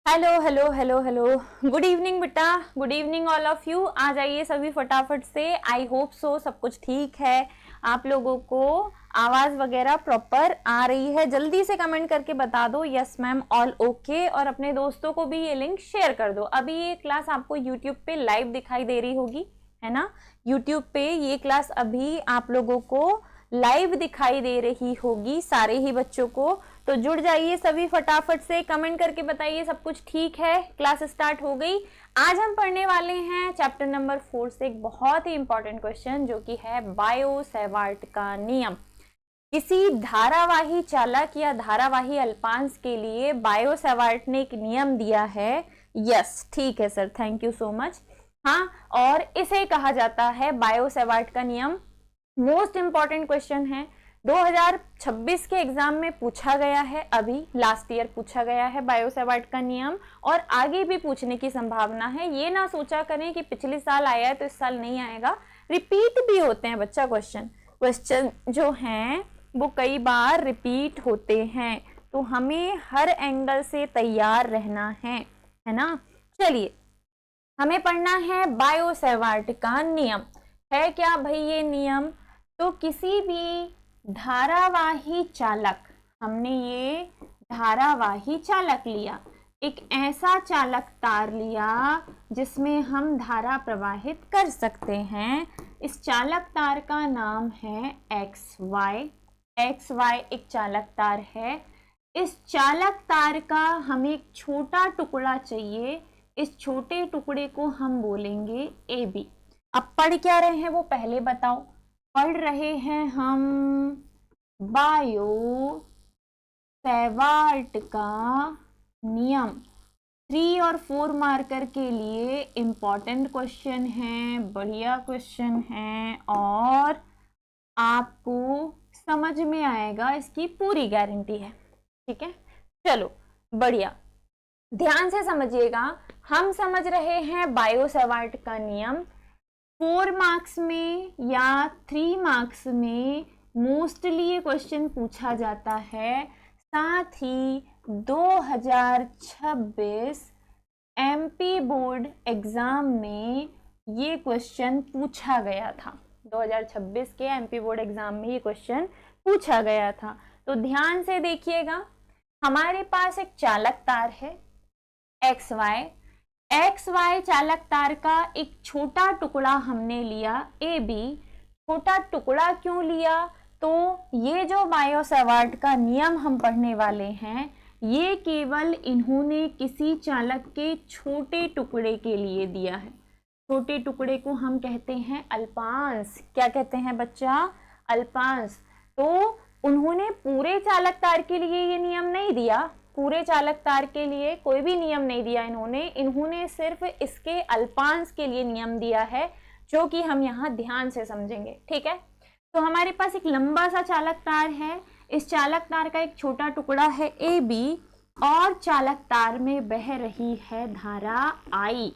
Hello hello hello hello. Good evening बेटा, good evening all of you. आ जाइए सभी फटाफट से। आई होप सो सब कुछ ठीक है, आप लोगों को आवाज वगैरह प्रॉपर आ रही है। जल्दी से कमेंट करके बता दो यस मैम ऑल ओके, और अपने दोस्तों को भी ये लिंक शेयर कर दो। अभी ये क्लास आपको यूट्यूब पे लाइव दिखाई दे रही होगी, है ना। यूट्यूब पे ये क्लास अभी आप लोगों को लाइव दिखाई दे रही होगी, सारे ही बच्चों को। तो जुड़ जाइए सभी फटाफट से, कमेंट करके बताइए सब कुछ ठीक है। क्लास स्टार्ट हो गई। आज हम पढ़ने वाले हैं चैप्टर नंबर 4 से एक बहुत ही इंपॉर्टेंट क्वेश्चन, जो कि है बायो सेवार्ट का नियम। किसी धारावाही चालक या धारावाही अल्पांश के लिए बायो सेवार्ट ने एक नियम दिया है। यस ठीक है sir, thank you so much. हाँ, और इसे कहा जाता है बायो सेवार्ट का नियम। मोस्ट इंपॉर्टेंट क्वेश्चन है, 2026 के एग्जाम में पूछा गया है, अभी लास्ट ईयर पूछा गया है बायो सेवार्ट का नियम, और आगे भी पूछने की संभावना है। ये ना सोचा करें कि पिछले साल आया है तो इस साल नहीं आएगा, रिपीट भी होते हैं बच्चा। क्वेश्चन जो हैं वो कई बार रिपीट होते हैं, तो हमें हर एंगल से तैयार रहना है ना। चलिए, हमें पढ़ना है बायो सेवार्ट का नियम। है क्या भाई ये नियम? तो किसी भी धारावाही चालक, हमने ये धारावाही चालक लिया, एक ऐसा चालक तार लिया जिसमें हम धारा प्रवाहित कर सकते हैं। इस चालक तार का नाम है एक्स वाई। एक्स वाई एक चालक तार है। इस चालक तार का हमें एक छोटा टुकड़ा चाहिए, इस छोटे टुकड़े को हम बोलेंगे ए बी। अब पढ़ क्या रहे हैं वो पहले बताओ। पढ़ रहे हैं हम बायो सेवार्ट का नियम। 3 और 4 मार्कर के लिए इंपॉर्टेंट क्वेश्चन है, बढ़िया क्वेश्चन है, और आपको समझ में आएगा, इसकी पूरी गारंटी है। ठीक है, चलो बढ़िया, ध्यान से समझिएगा। हम समझ रहे हैं बायो सेवार्ट का नियम। 4 मार्क्स में या 3 मार्क्स में मोस्टली ये क्वेश्चन पूछा जाता है। साथ ही 2026 एमपी बोर्ड एग्जाम में ये क्वेश्चन पूछा गया था। 2026 के एमपी बोर्ड एग्जाम में ये क्वेश्चन पूछा गया था। तो ध्यान से देखिएगा, हमारे पास एक चालक तार है एक्स वाई। एक्स वाई चालक तार का एक छोटा टुकड़ा हमने लिया ए बी। छोटा टुकड़ा क्यों लिया? तो ये जो बायो सेवार्ट का नियम हम पढ़ने वाले हैं, ये केवल इन्होंने किसी चालक के छोटे टुकड़े के लिए दिया है। छोटे टुकड़े को हम कहते हैं अल्पांश। क्या कहते हैं बच्चा? अल्पांश। तो उन्होंने पूरे चालक तार के लिए ये नियम नहीं दिया, पूरे चालक तार के लिए कोई भी नियम नहीं दिया इन्होंने सिर्फ इसके अल्पांश के लिए नियम दिया है, जो कि हम यहाँ ध्यान से समझेंगे। ठीक है, तो हमारे पास एक लंबा सा चालक तार है। इस चालक तार का एक छोटा टुकड़ा है ए बी, और चालक तार में बह रही है धारा आई।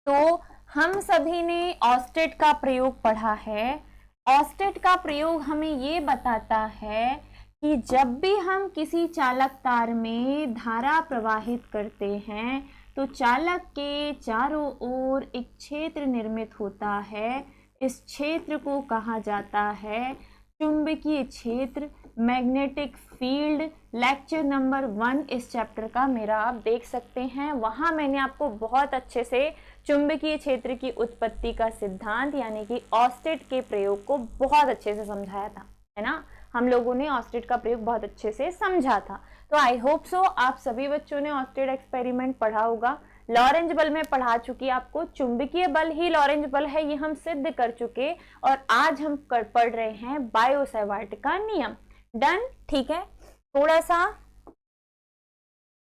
तो हम सभी ने ऑस्टेट का प्रयोग पढ़ा है। ऑस्टेट का प्रयोग हमें ये बताता है कि जब भी हम किसी चालक तार में धारा प्रवाहित करते हैं तो चालक के चारों ओर एक क्षेत्र निर्मित होता है। इस क्षेत्र को कहा जाता है चुंबकीय क्षेत्र, मैग्नेटिक फील्ड। लेक्चर नंबर 1 इस चैप्टर का मेरा आप देख सकते हैं, वहां मैंने आपको बहुत अच्छे से चुंबकीय क्षेत्र की उत्पत्ति का सिद्धांत यानी कि ऑस्टेट के प्रयोग को बहुत अच्छे से समझाया था, है ना। हम लोगों ने ऑस्टेट का प्रयोग बहुत अच्छे से समझा था। तो आई होप सो आप सभी बच्चों ने ऑस्टेट एक्सपेरिमेंट पढ़ा होगा। लॉरेंज बल में पढ़ा चुकी आपको, चुंबकीय बल ही लॉरेंज बल है, ये हम सिद्ध कर चुके। और आज हम पढ़ रहे हैं बायो सेवार्ट का नियम। डन, ठीक है। थोड़ा सा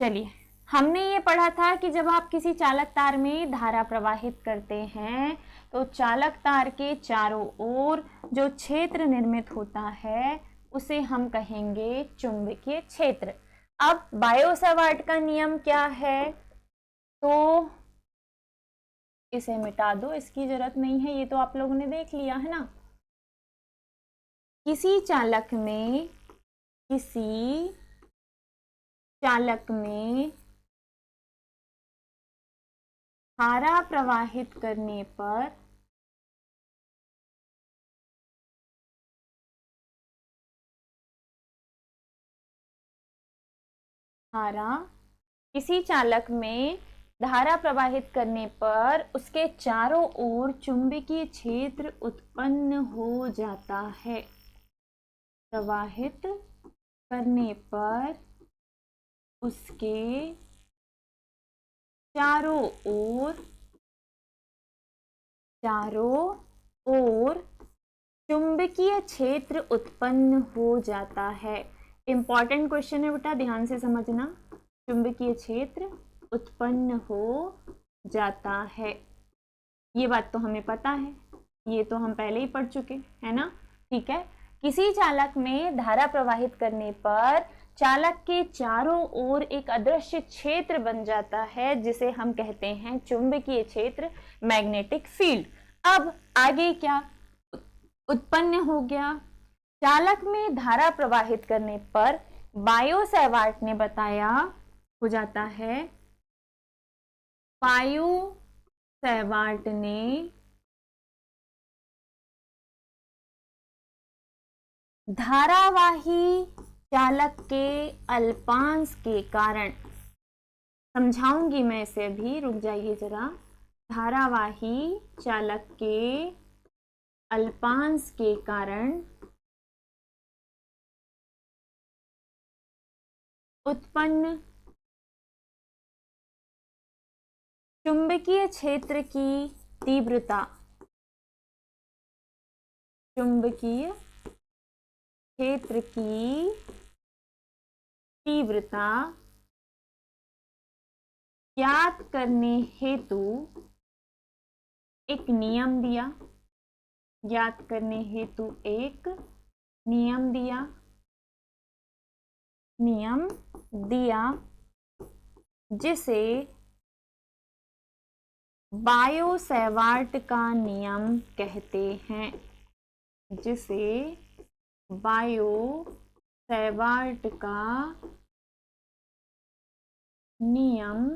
चलिए, हमने ये पढ़ा था कि जब आप किसी चालक तार में धारा प्रवाहित करते हैं तो चालक तार के चारों ओर जो क्षेत्र निर्मित होता है उसे हम कहेंगे चुंबकीय क्षेत्र। अब बायो सेवार्ट का नियम क्या है? तो इसे मिटा दो, इसकी जरूरत नहीं है, ये तो आप लोगों ने देख लिया है ना। किसी चालक में धारा प्रवाहित करने पर धारा किसी चालक में धारा प्रवाहित करने पर उसके चारों ओर चुंबकीय क्षेत्र उत्पन्न हो जाता है। प्रवाहित करने पर उसके चारों ओर चुंबकीय क्षेत्र उत्पन्न हो जाता है। इंपॉर्टेंट क्वेश्चन है बेटा, ध्यान से समझना। चुंबकीय क्षेत्र उत्पन्न हो जाता है, ये बात तो हमें पता है, ये तो हम पहले ही पढ़ चुके है ना। ठीक है, किसी चालक में धारा प्रवाहित करने पर चालक के चारों ओर एक अदृश्य क्षेत्र बन जाता है जिसे हम कहते हैं चुंबकीय क्षेत्र, मैग्नेटिक फील्ड। अब आगे क्या उत्पन्न हो गया? चालक में धारा प्रवाहित करने पर बायो-सैवार्ट ने बताया हो जाता है, बायो-सैवार्ट ने धारावाही चालक के अल्पांश के कारण, समझाऊंगी मैं इसे अभी, रुक जाइए जरा। धारावाही चालक के अल्पांश के कारण उत्पन्न चुंबकीय क्षेत्र की तीव्रता, चुंबकीय क्षेत्र की तीव्रता ज्ञात करने हेतु एक नियम दिया, ज्ञात करने हेतु एक नियम दिया जिसे बायो-सैवार्ट का नियम कहते हैं, जिसे बायो-सैवार्ट का नियम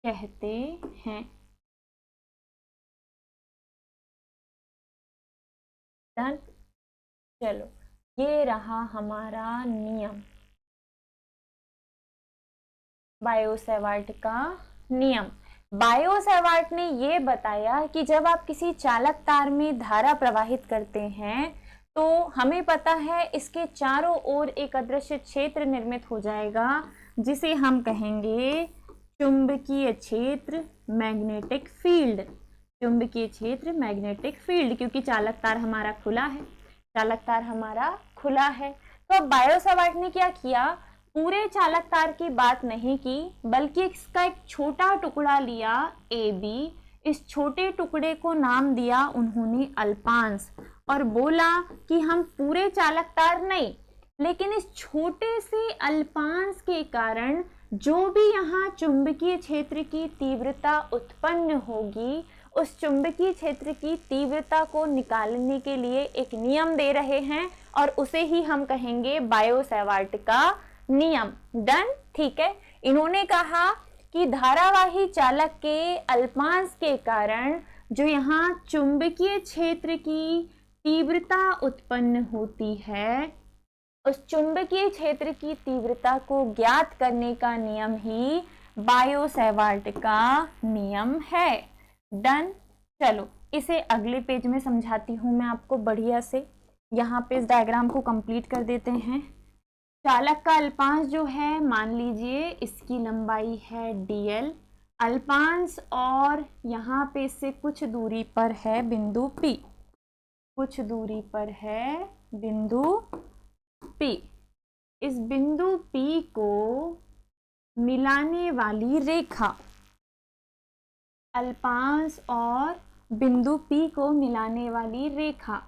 कहते हैं। डन, चलो ये रहा हमारा नियम, बायो-सैवार्ट का नियम। बायो-सैवार्ट ने ये बताया कि जब आप किसी चालक तार में धारा प्रवाहित करते हैं तो हमें पता है इसके चारों ओर एक अदृश्य क्षेत्र निर्मित हो जाएगा जिसे हम कहेंगे चुंबकीय क्षेत्र, मैग्नेटिक फील्ड। चुंबकीय क्षेत्र, मैग्नेटिक फील्ड, क्योंकि चालक तार हमारा खुला है, चालक तार हमारा खुला है। तो अब बायो-सैवार्ट ने क्या किया, पूरे चालक तार की बात नहीं की बल्कि इसका एक छोटा टुकड़ा लिया AB, इस छोटे टुकड़े को नाम दिया उन्होंने अल्पांश और बोला कि हम पूरे चालक तार नहीं लेकिन इस छोटे से अल्पांश के कारण जो भी यहाँ चुंबकीय क्षेत्र की तीव्रता उत्पन्न होगी उस चुंबकीय क्षेत्र की तीव्रता को निकालने के लिए एक नियम दे रहे हैं और उसे ही हम कहेंगे बायो-सैवार्ट का नियम। डन, ठीक है। इन्होंने कहा कि धारावाही चालक के अल्पांश के कारण जो यहाँ चुंबकीय क्षेत्र की तीव्रता उत्पन्न होती है उस चुंबकीय क्षेत्र की तीव्रता को ज्ञात करने का नियम ही बायो-सैवार्ट का नियम है। डन, चलो इसे अगले पेज में समझाती हूँ मैं आपको बढ़िया से। यहाँ पे इस डायग्राम को कंप्लीट कर देते हैं। चालक का अल्पांश जो है, मान लीजिए इसकी लंबाई है dl, अल्पांश और यहाँ पे से कुछ दूरी पर है बिंदु P, कुछ दूरी पर है बिंदु P। इस बिंदु P को मिलाने वाली रेखा, अल्पांश और बिंदु P को मिलाने वाली रेखा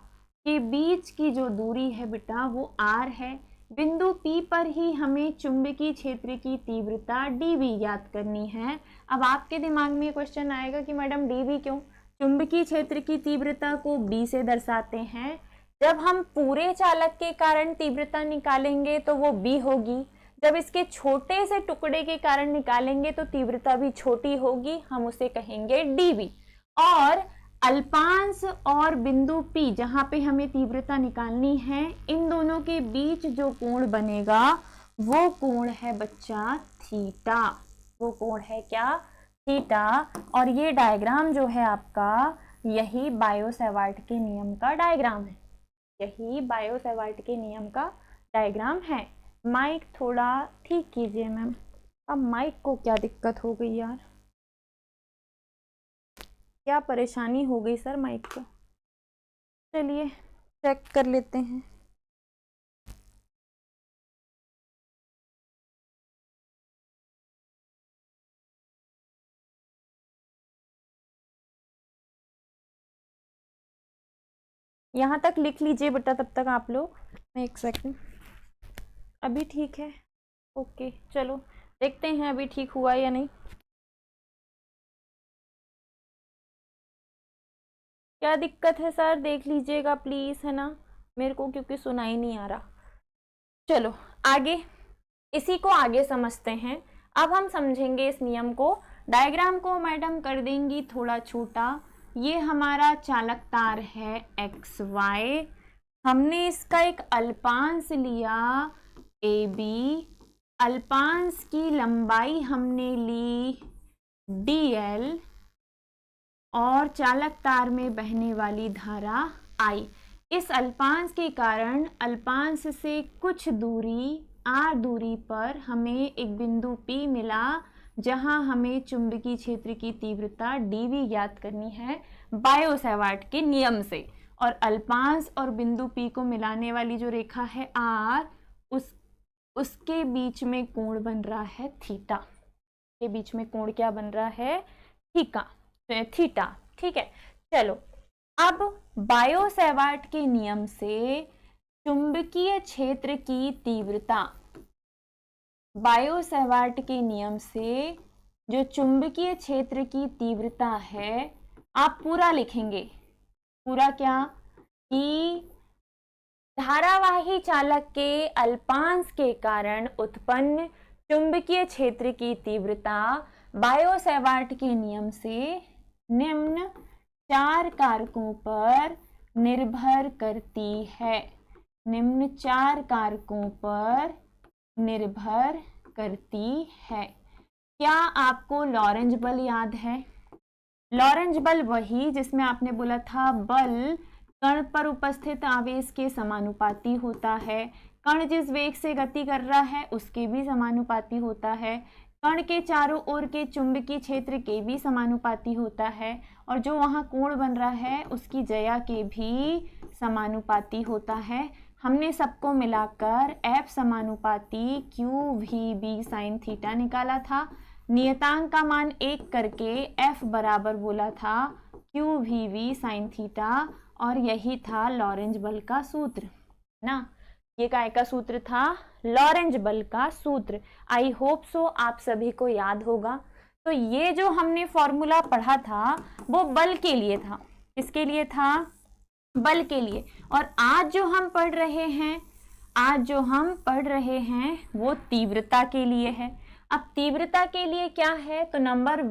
के बीच की जो दूरी है बेटा वो r है। बिंदु P पर ही हमें चुंबकीय क्षेत्र की तीव्रता dV ज्ञात करनी है। अब आपके दिमाग में क्वेश्चन आएगा कि मैडम dV क्यों? चुंबकीय क्षेत्र की तीव्रता को B से दर्शाते हैं। जब हम पूरे चालक के कारण तीव्रता निकालेंगे तो वो B होगी, जब इसके छोटे से टुकड़े के कारण निकालेंगे तो तीव्रता भी छोटी होगी, हम उसे कहेंगे dV। और अल्पांश और बिंदु P जहां पे हमें तीव्रता निकालनी है, इन दोनों के बीच जो कोण बनेगा वो कोण है बच्चा थीटा। वो कोण है क्या? थीटा। और ये डायग्राम जो है आपका, यही बायो-सैवर्ट के नियम का डायग्राम है। यही बायो-सैवर्ट के नियम का डायग्राम है। माइक थोड़ा ठीक कीजिए मैम। अब माइक को क्या दिक्कत हो गई यार, क्या परेशानी हो गई सर माइक को? चलिए चेक कर लेते हैं। यहाँ तक लिख लीजिए बेटा तब तक आप लोग। एक सेकंड। अभी ठीक है? ओके चलो देखते हैं अभी ठीक हुआ या नहीं। क्या दिक्कत है सर, देख लीजिएगा प्लीज, है ना, मेरे को क्योंकि सुनाई नहीं आ रहा। चलो आगे, इसी को आगे समझते हैं। अब हम समझेंगे इस नियम को। डायग्राम को मैडम कर देंगी थोड़ा छोटा। ये हमारा चालक तार है XY। हमने इसका एक अल्पांश लिया AB। अल्पांश की लंबाई हमने ली DL और चालक तार में बहने वाली धारा I। इस अल्पांश के कारण अल्पांश से कुछ दूरी r दूरी पर हमें एक बिंदु P मिला, जहां हमें चुंबकीय क्षेत्र की तीव्रता dV ज्ञात करनी है बायो-सैवर्ट के नियम से। और अल्पांश और बिंदु P को मिलाने वाली जो रेखा है R, उसके बीच में कोण बन रहा है थीटा। के बीच में कोण क्या बन रहा है? थीटा। ठीक है, चलो अब बायो-सैवर्ट के नियम से चुंबकीय क्षेत्र की तीव्रता, बायो-सैवर्ट के नियम से जो चुंबकीय क्षेत्र की तीव्रता है, आप पूरा लिखेंगे। पूरा क्या? कि धारावाही चालक के अल्पांश के कारण उत्पन्न चुंबकीय क्षेत्र की तीव्रता बायो-सैवर्ट के नियम से निम्न 4 कारकों पर निर्भर करती है। निम्न 4 कारकों पर निर्भर करती है। क्या आपको लॉरेंज बल याद है? लॉरेंज बल वही जिसमें आपने बोला था बल कण पर उपस्थित आवेश के समानुपाती होता है। कण जिस वेग से गति कर रहा है उसके भी समानुपाती होता है। कण के चारों ओर के चुंबकीय क्षेत्र के भी समानुपाती होता है। और जो वहाँ कोण बन रहा है उसकी ज्या के भी समानुपाती होता है। हमने सबको मिलाकर F समानुपाती QVB साइन थीटा निकाला था। नियतांक का मान 1 करके F बराबर बोला था QVB साइन थीटा। और यही था लॉरेंज बल का सूत्र ना। ये काय का सूत्र था? लॉरेंज बल का सूत्र। आई होप सो आप सभी को याद होगा। तो ये जो हमने फॉर्मूला पढ़ा था वो बल के लिए था। किसके लिए था? बल के लिए। और आज जो हम पढ़ रहे हैं वो तीव्रता के लिए है। अब तीव्रता के लिए क्या है? तो नंबर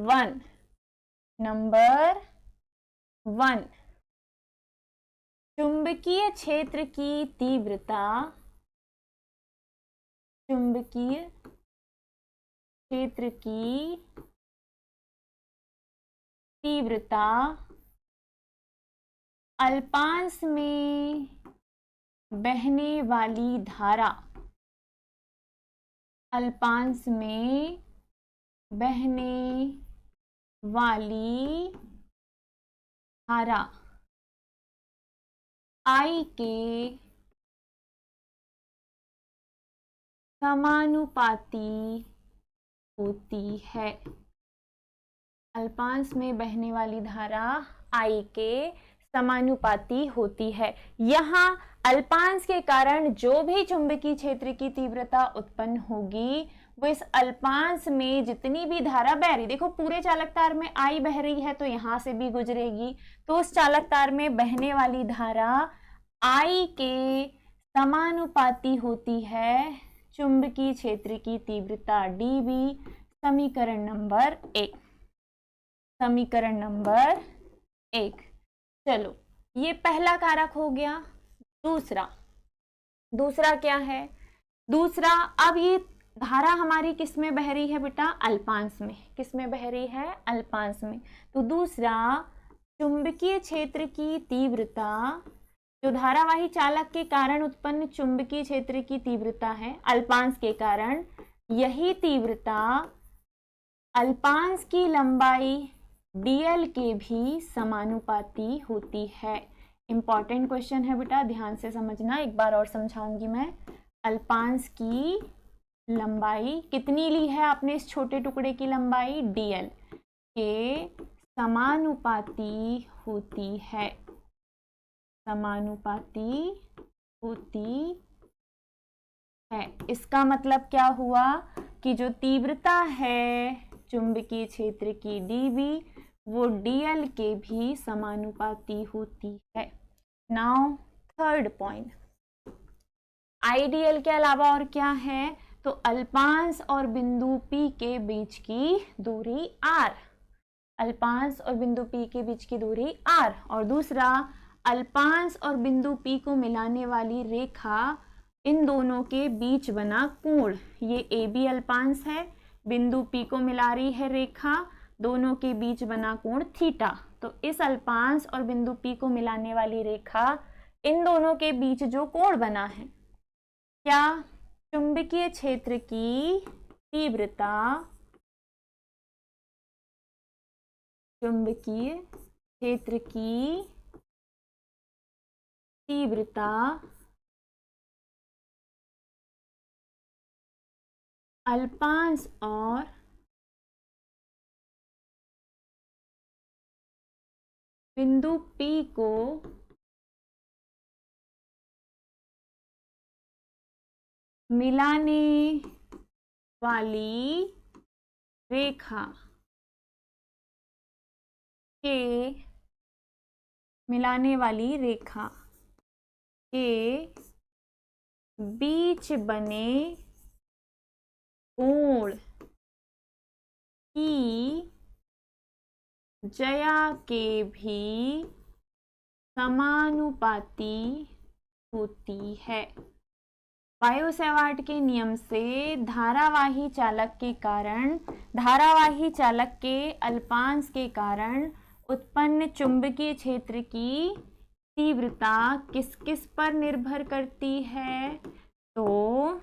1 चुंबकीय क्षेत्र की तीव्रता, चुंबकीय क्षेत्र की तीव्रता अल्पांश में बहने वाली धारा, अल्पांश में बहने वाली धारा I के समानुपाती होती है। अल्पांश में बहने वाली धारा I के समानुपाती होती है। यहाँ अल्पांश के कारण जो भी चुंबकीय क्षेत्र की तीव्रता उत्पन्न होगी वो इस अल्पांश में जितनी भी धारा बह रही, देखो पूरे चालक तार में I बह रही है तो यहाँ से भी गुजरेगी, तो उस चालक तार में बहने वाली धारा I के समानुपाती होती है चुंबकीय क्षेत्र की तीव्रता dB। समीकरण नंबर 1, समीकरण नंबर 1। चलो ये पहला कारक हो गया। दूसरा क्या है? दूसरा, अब ये धारा हमारी किस में बह रही है बेटा? अल्पांश में। किस में बह रही है? अल्पांश में। तो दूसरा, चुंबकीय क्षेत्र की तीव्रता, जो धारावाही चालक के कारण उत्पन्न चुंबकीय क्षेत्र की तीव्रता है अल्पांश के कारण, यही तीव्रता अल्पांश की लंबाई dl के भी समानुपाती होती है। इंपॉर्टेंट क्वेश्चन है बेटा, ध्यान से समझना। एक बार और समझाऊंगी मैं। अल्पांश की लंबाई कितनी ली है आपने? इस छोटे टुकड़े की लंबाई dl के समानुपाती होती है, समानुपाती होती है। इसका मतलब क्या हुआ कि जो तीव्रता है चुंबकीय क्षेत्र की dB, वो dl के भी समानुपाती होती है। नाउ थर्ड पॉइंट, आइडियल के अलावा और क्या है? तो अल्पांश और बिंदु P के बीच की दूरी r, अल्पांश और बिंदु P के बीच की दूरी r। और दूसरा, अल्पांश और बिंदु P को मिलाने वाली रेखा, इन दोनों के बीच बना कोण, ये AB अल्पांश है, बिंदु P को मिला रही है रेखा, दोनों के बीच बना कोण थीटा। तो इस अल्पांश और बिंदु P को मिलाने वाली रेखा, इन दोनों के बीच जो कोण बना है, क्या चुंबकीय क्षेत्र की तीव्रता, चुंबकीय क्षेत्र की तीव्रता अल्पांश और बिंदु P को मिलाने वाली रेखा के, मिलाने वाली रेखा के बीच बने कोण की ज्या के भी समानुपाती होती है। बायो-सैवार्ट के नियम से धारावाही चालक के कारण, धारावाही चालक के अल्पांश के कारण उत्पन्न चुंबकीय क्षेत्र की तीव्रता किस किस पर निर्भर करती है? तो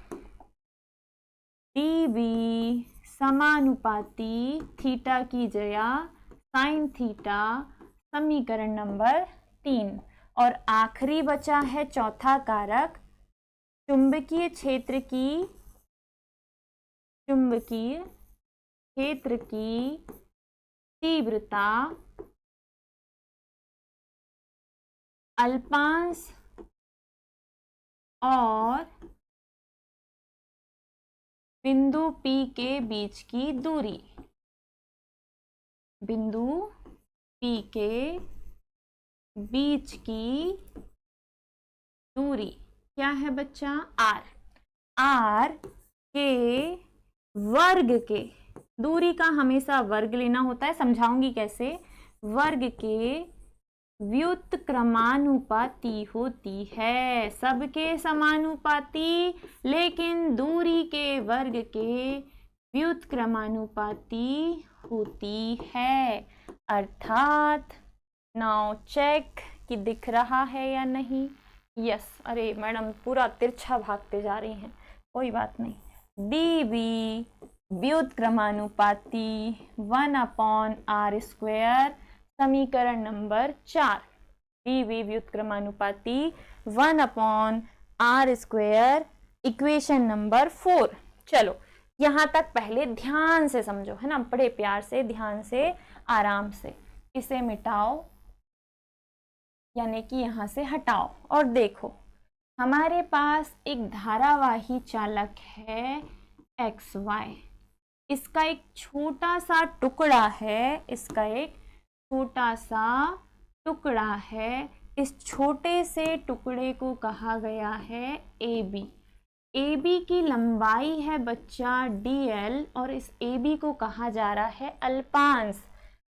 dB समानुपाती थीटा की जया साइन थीटा। समीकरण नंबर 3। और आखिरी बचा है चौथा कारक, चुंबकीय क्षेत्र की, चुंबकीय क्षेत्र की तीव्रता अल्पांश और बिंदु P के बीच की दूरी, बिंदु P के बीच की दूरी क्या है बच्चा? r के वर्ग के, दूरी का हमेशा वर्ग लेना होता है, समझाऊंगी कैसे। वर्ग के व्युत्क्रमानुपाती होती है, सबके समानुपाती, लेकिन दूरी के वर्ग के व्युत्क्रमानुपाती होती है। अर्थात नाउ चेक कि दिख रहा है या नहीं। यस, अरे मैडम पूरा तिरछा भागते जा रही हैं, कोई बात नहीं। dB व्युत्क्रमानुपाती 1/r²। समीकरण number 4, dB व्युत्क्रमानुपाती 1/r²। Equation number 4। चलो यहां तक पहले ध्यान से समझो, है ना, बड़े प्यार से, ध्यान से, आराम से। इसे मिटाओ, यानी कि यहां से हटाओ, और देखो हमारे पास एक धारावाही चालक है XY। इसका एक छोटा सा टुकड़ा है, इसका एक छोटा सा टुकड़ा है। इस छोटे से टुकड़े को कहा गया है AB। AB की लंबाई है बच्चा DL और इस AB को कहा जा रहा है अल्पांश।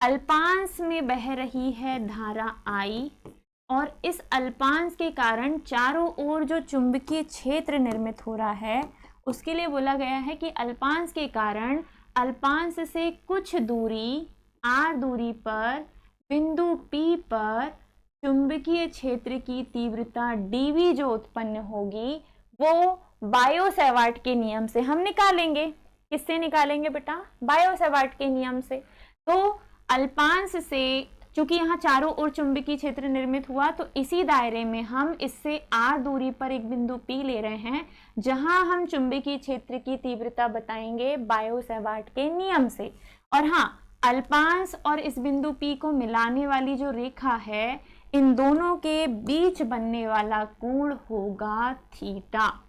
अल्पांश में बह रही है धारा I और इस अल्पांश के कारण चारों ओर जो चुंबकीय क्षेत्र निर्मित हो रहा है उसके लिए बोला गया है कि अल्पांश के कारण अल्पांश से कुछ दूरी r दूरी पर बिंदु P पर चुंबकीय क्षेत्र की तीव्रता dV जो उत्पन्न होगी वो बायो-सैवार्ट के नियम से हम निकालेंगे। किससे निकालेंगे बेटा? बायो-सैवार्ट के नियम से। तो अल्पांश से चूंकि यहाँ चारों ओर चुंबकीय क्षेत्र निर्मित हुआ तो इसी दायरे में हम इससे r दूरी पर एक बिंदु P ले रहे हैं जहां हम चुंबकीय क्षेत्र की तीव्रता बताएंगे बायो-सैवार्ट के नियम से। और हाँ, अल्पांश और इस बिंदु P को मिलाने वाली जो रेखा है इन दोनों के बीच बनने वाला कोण होगा थीटा।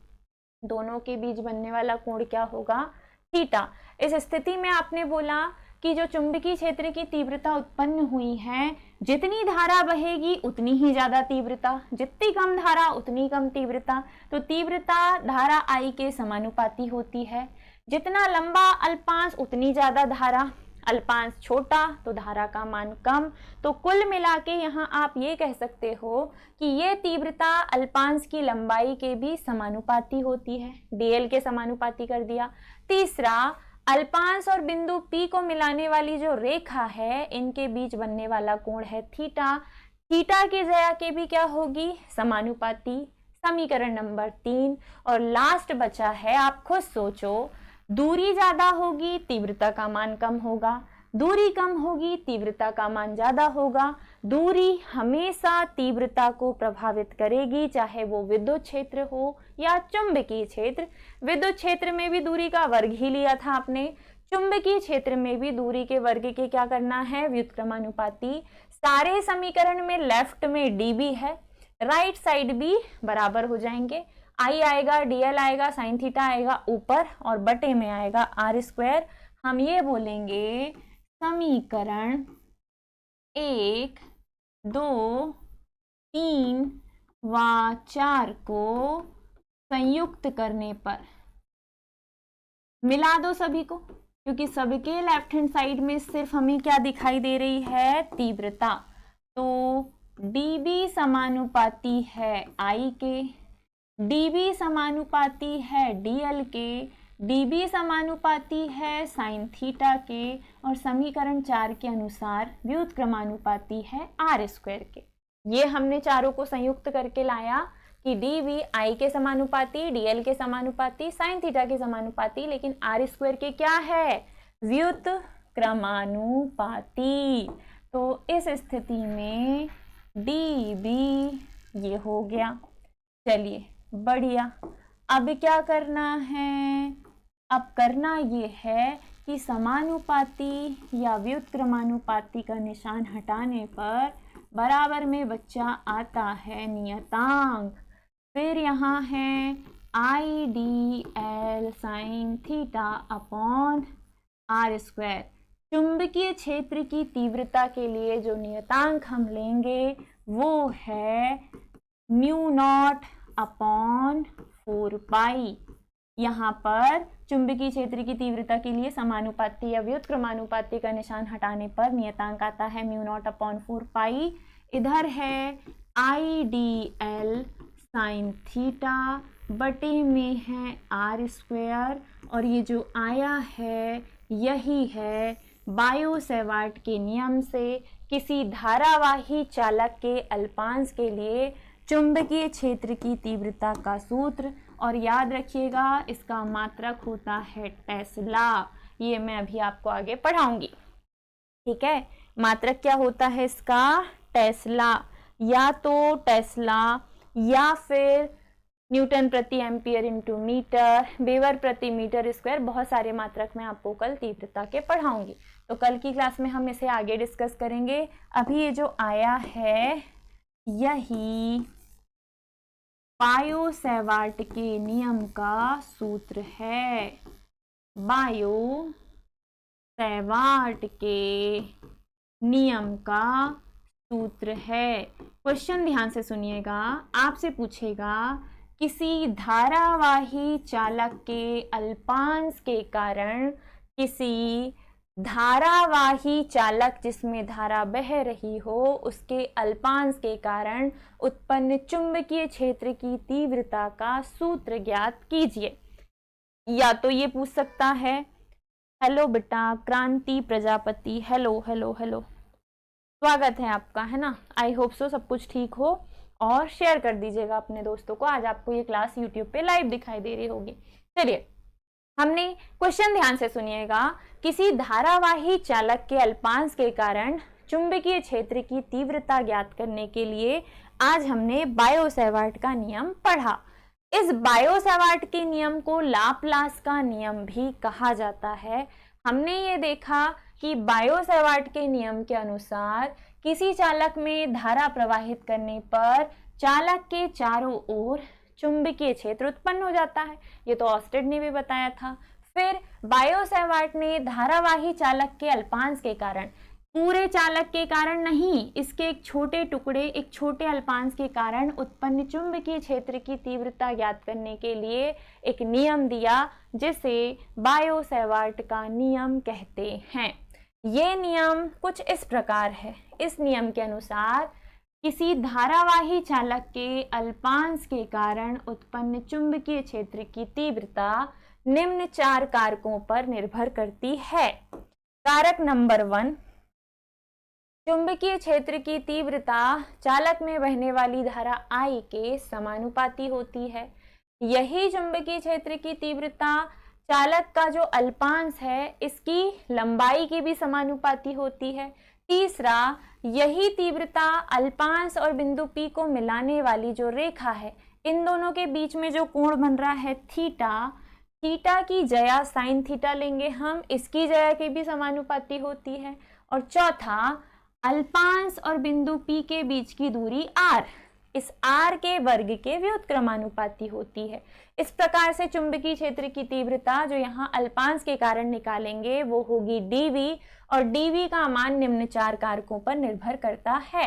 दोनों के बीच बनने वाला कोण क्या होगा? थीटा। इस स्थिति में आपने बोला कि जो चुंबकीय क्षेत्र की तीव्रता उत्पन्न हुई है, जितनी धारा बहेगी उतनी ही ज्यादा तीव्रता, जितनी कम धारा उतनी कम तीव्रता। तो तीव्रता धारा I के समानुपाती होती है। जितना लंबा अल्पांश उतनी ज्यादा धारा, अल्पांश छोटा तो धारा का मान कम। तो कुल मिला के यहाँ आप ये कह सकते हो कि ये तीव्रता अल्पांश की लंबाई के भी समानुपाती होती है। DL के समानुपाती कर दिया। तीसरा, अल्पांश और बिंदु P को मिलाने वाली जो रेखा है इनके बीच बनने वाला कोण है थीटा। थीटा की जया के भी क्या होगी? समानुपाती। समीकरण नंबर 3। और लास्ट बचा है, आप खुद सोचो, दूरी ज्यादा होगी तीव्रता का मान कम होगा, दूरी कम होगी तीव्रता का मान ज्यादा होगा। दूरी हमेशा तीव्रता को प्रभावित करेगी, चाहे वो विद्युत क्षेत्र हो या चुंबकीय क्षेत्र। विद्युत क्षेत्र में भी दूरी का वर्ग ही लिया था आपने, चुंबकीय क्षेत्र में भी दूरी के वर्ग के क्या करना है? व्युत्क्रमानुपाती। सारे समीकरण में लेफ्ट में dB है, राइट साइड भी बराबर हो जाएंगे। I आएगा, DL आएगा, साइन थीटा आएगा ऊपर और बटे में आएगा r²। हम ये बोलेंगे समीकरण 1, 2, 3 व 4 को संयुक्त करने पर, मिला दो सभी को, क्योंकि सबके लेफ्ट हैंड साइड में सिर्फ हमें क्या दिखाई दे रही है? तीव्रता। तो dB समानुपाती है I के, dB समानुपाती है DL के, dB समानुपाती है साइन थीटा के और समीकरण 4 के अनुसार व्युत्क्रमानुपाती है r² के। ये हमने चारों को संयुक्त करके लाया कि dB I के समानुपाती, DL के समानुपाती, साइन थीटा के समानुपाती, लेकिन r² के क्या है? व्युत्क्रमानुपाती। तो इस स्थिति में dB ये हो गया। चलिए बढ़िया। अब क्या करना है? अब करना ये है कि समानुपाती या व्युत्क्रमानुपाती का निशान हटाने पर बराबर में बच्चा आता है नियतांक। फिर यहाँ है IDL sine theta upon r²। चुंबकीय क्षेत्र की तीव्रता के लिए जो नियतांक हम लेंगे वो है μ0 अपॉन 4 पाई। यहाँ पर चुंबकीय क्षेत्र की तीव्रता के लिए समानुपाती या व्युत्क्रमानुपाती का निशान हटाने पर नियतांक आता है μ0 अपॉन 4 पाई। इधर है IDL साइन थीटा, बटे में है r² और ये जो आया है यही है बायो-सैवार्ट के नियम से किसी धारावाही चालक के अल्पांश के लिए चुंबकीय क्षेत्र की तीव्रता का सूत्र। और याद रखिएगा इसका मात्रक होता है टेस्ला। ये मैं अभी आपको आगे पढ़ाऊंगी, ठीक है। मात्रक क्या होता है इसका? टेस्ला। या तो टेस्ला या फिर न्यूटन प्रति एम्पियर इंटू मीटर, वेबर प्रति मीटर स्क्वायर। बहुत सारे मात्रक मैं आपको कल तीव्रता के पढ़ाऊंगी, तो कल की क्लास में हम इसे आगे डिस्कस करेंगे। अभी ये जो आया है यही बायो-सैवार्ट के नियम का सूत्र है। बायो-सैवार्ट के नियम का सूत्र है। क्वेश्चन ध्यान से सुनिएगा। आपसे पूछेगा किसी धारावाही चालक के अल्पांश के कारण, किसी धारावाही चालक जिसमें धारा बह रही हो उसके अल्पांश के कारण उत्पन्न चुंबकीय क्षेत्र की तीव्रता का सूत्र ज्ञात कीजिए। या तो ये पूछ सकता है, हेलो बेटा क्रांति प्रजापति, हेलो हेलो हेलो, स्वागत है आपका, है ना। आई होप सो सब कुछ ठीक हो, और शेयर कर दीजिएगा अपने दोस्तों को। आज आपको ये क्लास यूट्यूब पे लाइव दिखाई दे रही होगी। चलिए, हमने क्वेश्चन ध्यान से सुनिएगा। किसी धारावाही चालक के अल्पांश के कारण चुंबकीय क्षेत्र की तीव्रता ज्ञात करने के लिए आज हमने बायो-सैवर्ट का नियम पढ़ा। इस बायो-सैवर्ट के नियम को लाप्लास का नियम भी कहा जाता है। हमने ये देखा कि बायो-सैवर्ट के नियम के अनुसार किसी चालक में धारा प्रवाहित करने पर चालक के चारों ओर चुंबकीय क्षेत्र उत्पन्न हो जाता है। ये तो ऑस्टेड ने भी बताया था। फिर बायो-सैवर्ट ने धारावाही चालक के अल्पांश के कारण, पूरे चालक के कारण नहीं, इसके एक छोटे टुकड़े, एक छोटे अल्पांश के कारण उत्पन्न चुंबकीय क्षेत्र की तीव्रता ज्ञात करने के लिए एक नियम दिया, जिसे बायो-सैवर्ट का नियम कहते हैं। ये नियम कुछ इस प्रकार है। इस नियम के अनुसार किसी धारावाही चालक के अल्पांश के कारण उत्पन्न चुंबकीय क्षेत्र की तीव्रता निम्न 4 कारकों पर निर्भर करती है। कारक नंबर 1, चुंबकीय क्षेत्र की तीव्रता चालक में बहने वाली धारा I के समानुपाती होती है। यही चुंबकीय क्षेत्र की तीव्रता चालक का जो अल्पांश है इसकी लंबाई के भी समानुपाती होती है। तीसरा, यही तीव्रता अल्पांश और बिंदु P को मिलाने वाली जो रेखा है, इन दोनों के बीच में जो कोण बन रहा है थीटा, थीटा की जया साइन थीटा लेंगे हम, इसकी जया के भी समानुपाती होती है। और चौथा, अल्पांश और बिंदु P के बीच की दूरी r, इस r के वर्ग के व्युत्क्रमानुपाती होती है। इस प्रकार से चुंबकीय क्षेत्र की तीव्रता जो यहाँ अल्पांश के कारण निकालेंगे वो होगी dv, और dv का मान निम्न 4 कारकों पर निर्भर करता है।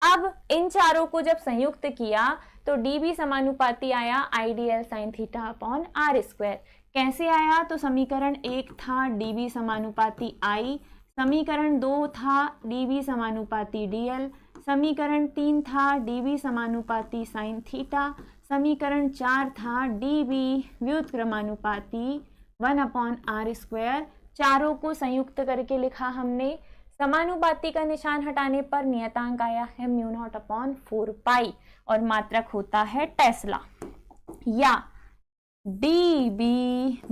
अब इन चारों को जब संयुक्त किया तो dv समानुपाती आया IDL sin theta upon r square. कैसे आया? तो समीकरण 1 था dv समानुपाती I, समीकरण 2 था dv समानुपाती dl, समीकरण 3 था dv समानुपाती साइन थीटा, समीकरण 4 था dv व्युत्क्रमानुपाती 1 अपॉन r स्क्वायर। चारों को संयुक्त करके लिखा हमने। समानुपाती का निशान हटाने पर नियतांक आया है म्यू नॉट अपॉन 4 पाई, और मात्रक होता है टेस्ला। या dB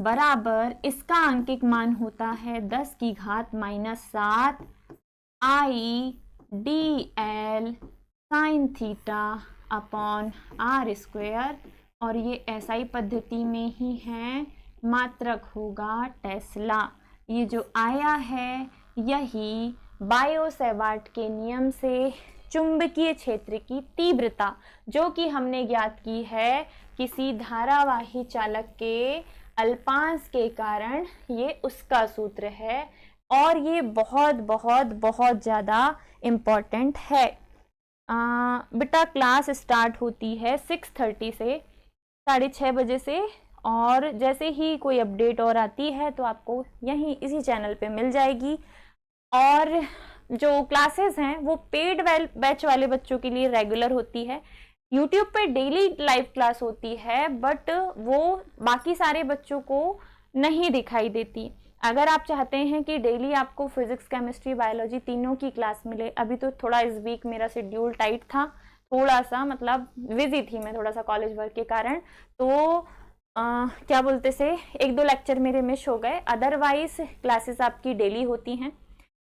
बराबर, इसका अंकिक मान होता है 10 की घात -7 I dl sine theta upon r square, और ये SI पद्धति में ही है, मात्रक होगा टेस्ला। ये जो आया है यही बायो-सैवर्ट के नियम से चुंबकीय क्षेत्र की तीव्रता जो कि हमने ज्ञात की है किसी धारावाही चालक के अल्पांश के कारण, ये उसका सूत्र है। और ये बहुत बहुत बहुत ज़्यादा इम्पॉर्टेंट है। बेटा क्लास स्टार्ट होती है 6:30 से, 6:30 बजे से, और जैसे ही कोई अपडेट और आती है तो आपको यहीं इसी चैनल पे मिल जाएगी। और जो क्लासेस हैं वो पेड बैच वाले बच्चों के लिए रेगुलर होती है। यूट्यूब पे डेली लाइव क्लास होती है, बट वो बाकी सारे बच्चों को नहीं दिखाई देती। अगर आप चाहते हैं कि डेली आपको फिजिक्स, केमिस्ट्री, बायोलॉजी तीनों की क्लास मिले, अभी तो थोड़ा इस वीक मेरा शेड्यूल टाइट था, थोड़ा सा मतलब बिजी थी मैं थोड़ा सा कॉलेज वर्क के कारण, तो क्या बोलते से 1-2 लेक्चर मेरे मिस हो गए। अदरवाइज क्लासेस आपकी डेली होती हैं।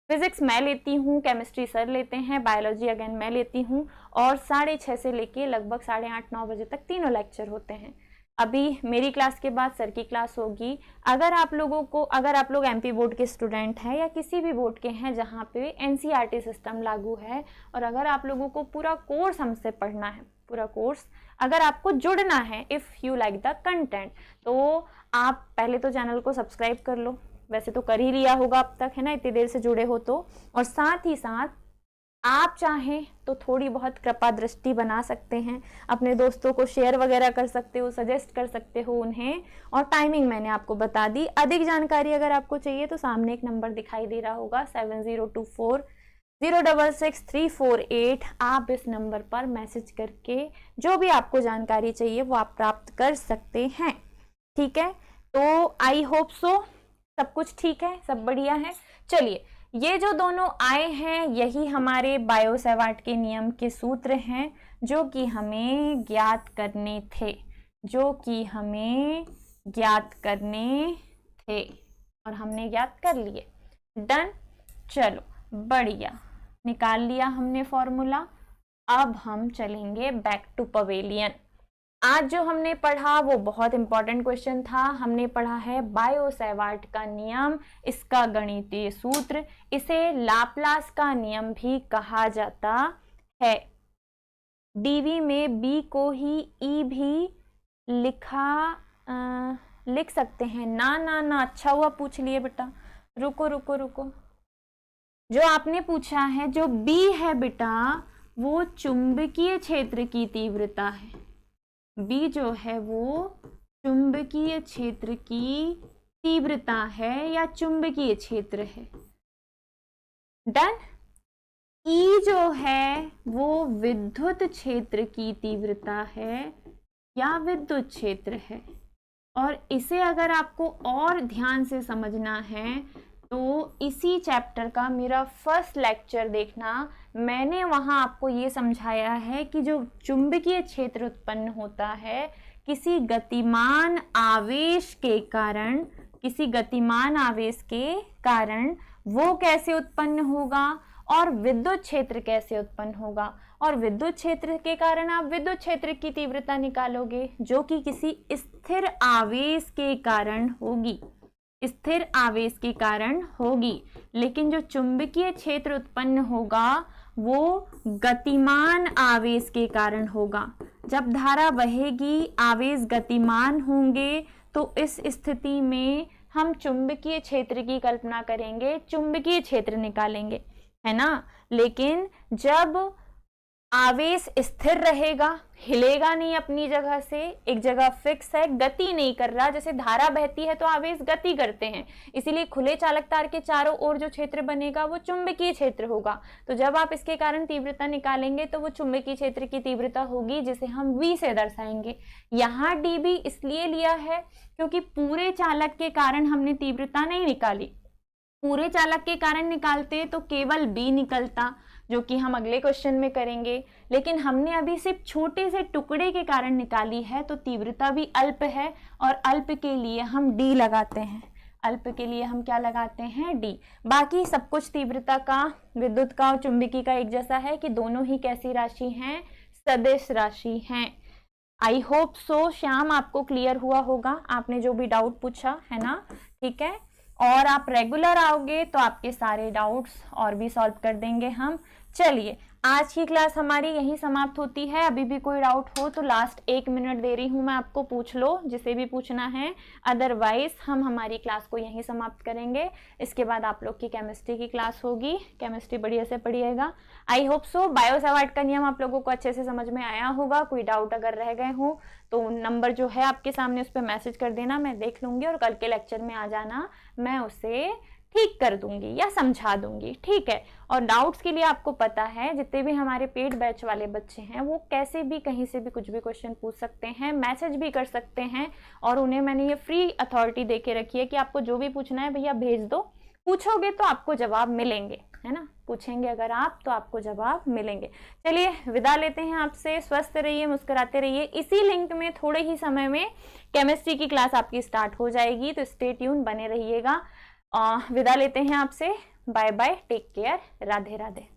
फिजिक्स मैं लेती हूँ, केमिस्ट्री सर लेते हैं, बायोलॉजी अगेन मैं लेती हूँ, और 6:30 से लेके लगभग 8:30-9 बजे तक तीनों लेक्चर होते हैं। अभी मेरी क्लास के बाद सर की क्लास होगी। अगर आप लोग एमपी बोर्ड के स्टूडेंट हैं या किसी भी बोर्ड के हैं जहाँ पे एनसीईआरटी सिस्टम लागू है, और अगर आप लोगों को पूरा कोर्स हमसे पढ़ना है, पूरा कोर्स अगर आपको जुड़ना है, if you like the content, तो आप पहले तो चैनल को सब्सक्राइब कर लो। वैसे तो कर ही लिया होगा अब तक, है ना, इतनी देर से जुड़े हो तो। और साथ ही साथ आप चाहें तो थोड़ी बहुत कृपा दृष्टि बना सकते हैं, अपने दोस्तों को शेयर वगैरह कर सकते हो, सजेस्ट कर सकते हो उन्हें, और टाइमिंग मैंने आपको बता दी। अधिक जानकारी अगर आपको चाहिए तो सामने एक नंबर दिखाई दे रहा होगा 7024066348। आप इस नंबर पर मैसेज करके जो भी आपको जानकारी चाहिए वो आप प्राप्त कर सकते हैं। ठीक है, तो आई होप सो सब कुछ ठीक है, सब बढ़िया है। चलिए, ये जो दोनों आए हैं यही हमारे बायो-सैवार्ट के नियम के सूत्र हैं जो कि हमें ज्ञात करने थे, और हमने ज्ञात कर लिए। डन, चलो बढ़िया, निकाल लिया हमने फॉर्मूला। अब हम चलेंगे बैक टू पवेलियन। आज जो हमने पढ़ा वो बहुत इंपॉर्टेंट क्वेश्चन था। हमने पढ़ा है बायो-सैवार्ट का नियम, इसका गणितीय सूत्र, इसे लाप्लास का नियम भी कहा जाता है। डीवी में बी को ही ई भी लिख सकते हैं। ना, अच्छा हुआ पूछ लिए बेटा। रुको, जो आपने पूछा है, जो बी है बेटा वो चुंबकीय क्षेत्र की तीव्रता है। बी जो है वो चुंबकीय क्षेत्र की तीव्रता है या चुंबकीय क्षेत्र है। डन। ई जो है वो विद्युत क्षेत्र की तीव्रता है या विद्युत क्षेत्र है। और इसे अगर आपको और ध्यान से समझना है तो इसी चैप्टर का मेरा फर्स्ट लेक्चर देखना। मैंने वहाँ आपको ये समझाया है कि जो चुंबकीय क्षेत्र उत्पन्न होता है किसी गतिमान आवेश के कारण, वो कैसे उत्पन्न होगा और विद्युत क्षेत्र कैसे उत्पन्न होगा। और विद्युत क्षेत्र के कारण आप विद्युत क्षेत्र की तीव्रता निकालोगे जो कि किसी स्थिर आवेश के कारण होगी। लेकिन जो चुंबकीय क्षेत्र उत्पन्न होगा वो गतिमान आवेश के कारण होगा। जब धारा बहेगी, आवेश गतिमान होंगे, तो इस स्थिति में हम चुंबकीय क्षेत्र की कल्पना करेंगे, चुंबकीय क्षेत्र निकालेंगे, है ना। लेकिन जब आवेश स्थिर रहेगा, हिलेगा नहीं अपनी जगह से, एक जगह फिक्स है, गति नहीं कर रहा। जैसे धारा बहती है तो आवेश गति करते हैं, इसीलिए खुले चालक तार के चारों ओर जो क्षेत्र बनेगा वो चुंबकीय क्षेत्र होगा। तो जब आप इसके कारण तीव्रता निकालेंगे तो वो चुंबकीय क्षेत्र की तीव्रता होगी जिसे हम V से दर्शाएंगे। यहाँ dB इसलिए लिया है क्योंकि पूरे चालक के कारण हमने तीव्रता नहीं निकाली। पूरे चालक के कारण निकालते तो केवल B निकलता, जो कि हम अगले क्वेश्चन में करेंगे। लेकिन हमने अभी सिर्फ छोटे से टुकड़े के कारण निकाली है, तो तीव्रता भी अल्प है, और अल्प के लिए हम D लगाते हैं। अल्प के लिए हम क्या लगाते हैं? D। बाकी सब कुछ तीव्रता का, विद्युत का और चुंबकीय का एक जैसा है कि दोनों ही कैसी राशि हैं? सदिश राशि हैं। आई होप सो श्याम आपको क्लियर हुआ होगा, आपने जो भी डाउट पूछा है ना, ठीक है। और आप रेगुलर आओगे तो आपके सारे डाउट्स और भी सॉल्व कर देंगे हम। चलिए, आज की क्लास हमारी यहीं समाप्त होती है। अभी भी कोई डाउट हो तो लास्ट 1 मिनट दे रही हूँ मैं आपको, पूछ लो जिसे भी पूछना है। अदरवाइज हम हमारी क्लास को यहीं समाप्त करेंगे। इसके बाद आप लोग की केमिस्ट्री की क्लास होगी, केमिस्ट्री बढ़िया से पढ़िएगा। आई होप सो बायो-सैवार्ट का नियम आप लोगों को अच्छे से समझ में आया होगा। कोई डाउट अगर रह गए हो तो नंबर जो है आपके सामने, उस पर मैसेज कर देना, मैं देख लूँगी, और कल के लेक्चर में आ जाना, मैं उसे ठीक कर दूंगी या समझा दूंगी, ठीक है। और डाउट्स के लिए आपको पता है जितने भी हमारे पेड बैच वाले बच्चे हैं वो कैसे भी कहीं से भी कुछ भी क्वेश्चन पूछ सकते हैं, मैसेज भी कर सकते हैं, और उन्हें मैंने ये फ्री अथॉरिटी दे के रखी है कि आपको जो भी पूछना है भैया भेज दो, पूछोगे तो आपको जवाब मिलेंगे, है ना। पूछेंगे अगर आप तो आपको जवाब मिलेंगे। चलिए, विदा लेते हैं आपसे। स्वस्थ रहिए, मुस्कुराते रहिए। इसी लिंक में थोड़े ही समय में केमिस्ट्री की क्लास आपकी स्टार्ट हो जाएगी, तो स्टे ट्यून बने रहिएगा। विदा लेते हैं आपसे। Bye bye, take care, Radhe Radhe.